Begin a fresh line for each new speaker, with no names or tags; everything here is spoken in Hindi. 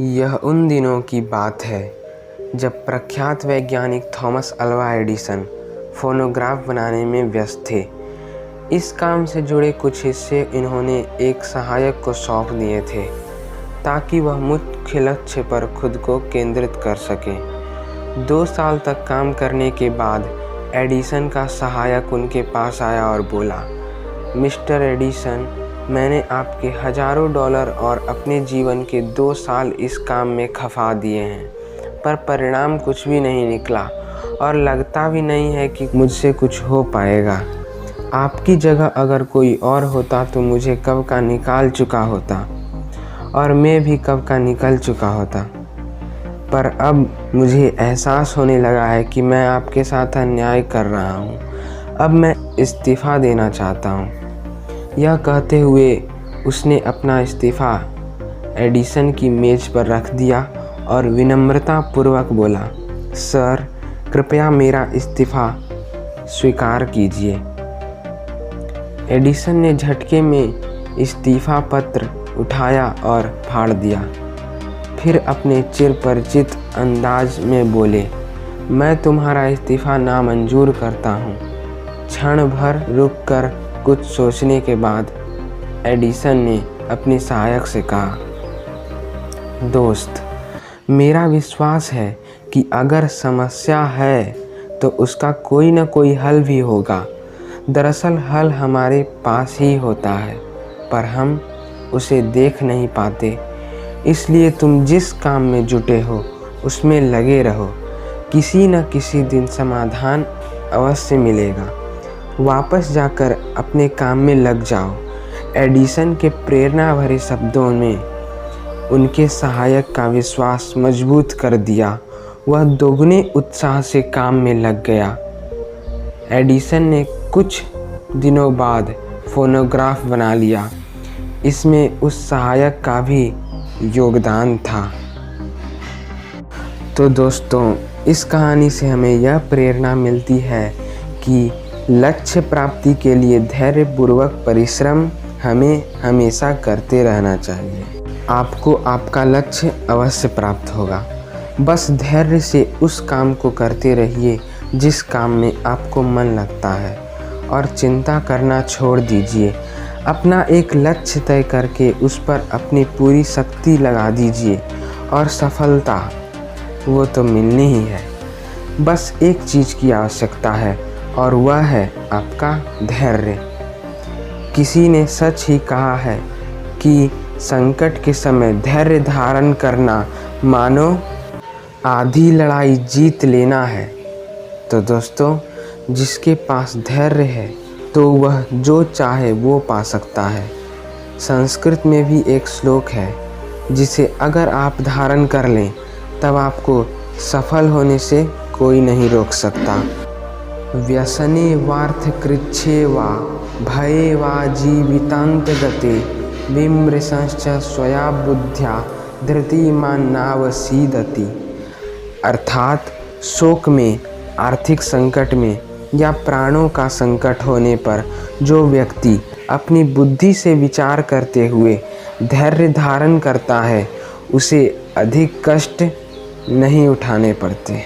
यह उन दिनों की बात है जब प्रख्यात वैज्ञानिक थॉमस अल्वा एडिसन फोनोग्राफ बनाने में व्यस्त थे। इस काम से जुड़े कुछ हिस्से इन्होंने एक सहायक को सौंप दिए थे ताकि वह मुख्य लक्ष्य पर खुद को केंद्रित कर सके। 2 साल तक काम करने के बाद एडिसन का सहायक उनके पास आया और बोला, मिस्टर एडिसन, मैंने आपके हज़ारों डॉलर और अपने जीवन के 2 साल इस काम में खपा दिए हैं, पर परिणाम कुछ भी नहीं निकला और लगता भी नहीं है कि मुझसे कुछ हो पाएगा। आपकी जगह अगर कोई और होता तो मुझे कब का निकाल चुका होता और मैं भी कब का निकल चुका होता, पर अब मुझे एहसास होने लगा है कि मैं आपके साथ अन्याय कर रहा हूँ। अब मैं इस्तीफ़ा देना चाहता हूँ। यह कहते हुए उसने अपना इस्तीफ़ा एडिसन की मेज़ पर रख दिया और विनम्रतापूर्वक बोला, सर, कृपया मेरा इस्तीफ़ा स्वीकार कीजिए। एडिसन ने झटके में इस्तीफ़ा पत्र उठाया और फाड़ दिया। फिर अपने चिरपरिचित अंदाज में बोले, मैं तुम्हारा इस्तीफ़ा नामंजूर करता हूँ। क्षण भर रुककर कुछ सोचने के बाद एडिसन ने अपने सहायक से कहा, दोस्त, मेरा विश्वास है कि अगर समस्या है तो उसका कोई न कोई हल भी होगा। दरअसल हल हमारे पास ही होता है, पर हम उसे देख नहीं पाते। इसलिए तुम जिस काम में जुटे हो उसमें लगे रहो। किसी न किसी दिन समाधान अवश्य मिलेगा। वापस जाकर अपने काम में लग जाओ। एडिसन के प्रेरणा भरे शब्दों में उनके सहायक का विश्वास मजबूत कर दिया। वह दोगुने उत्साह से काम में लग गया। एडिसन ने कुछ दिनों बाद फोनोग्राफ बना लिया। इसमें उस सहायक का भी योगदान था। तो दोस्तों, इस कहानी से हमें यह प्रेरणा मिलती है कि लक्ष्य प्राप्ति के लिए धैर्यपूर्वक परिश्रम हमें हमेशा करते रहना चाहिए। आपको आपका लक्ष्य अवश्य प्राप्त होगा। बस धैर्य से उस काम को करते रहिए जिस काम में आपको मन लगता है और चिंता करना छोड़ दीजिए। अपना एक लक्ष्य तय करके उस पर अपनी पूरी शक्ति लगा दीजिए और सफलता वो तो मिलनी ही है। बस एक चीज़ की आवश्यकता है और वह है आपका धैर्य। किसी ने सच ही कहा है कि संकट के समय धैर्य धारण करना मानो आधी लड़ाई जीत लेना है। तो दोस्तों, जिसके पास धैर्य है तो वह जो चाहे वो पा सकता है। संस्कृत में भी एक श्लोक है जिसे अगर आप धारण कर लें तब आपको सफल होने से कोई नहीं रोक सकता। व्यसने वार्थकृच्छे वा भये वा जीवितांत गते विमृशंश्च स्वया बुद्ध्या धृतिमान नावसीदति। अर्थात शोक में, आर्थिक संकट में या प्राणों का संकट होने पर जो व्यक्ति अपनी बुद्धि से विचार करते हुए धैर्य धारण करता है उसे अधिक कष्ट नहीं उठाने पड़ते।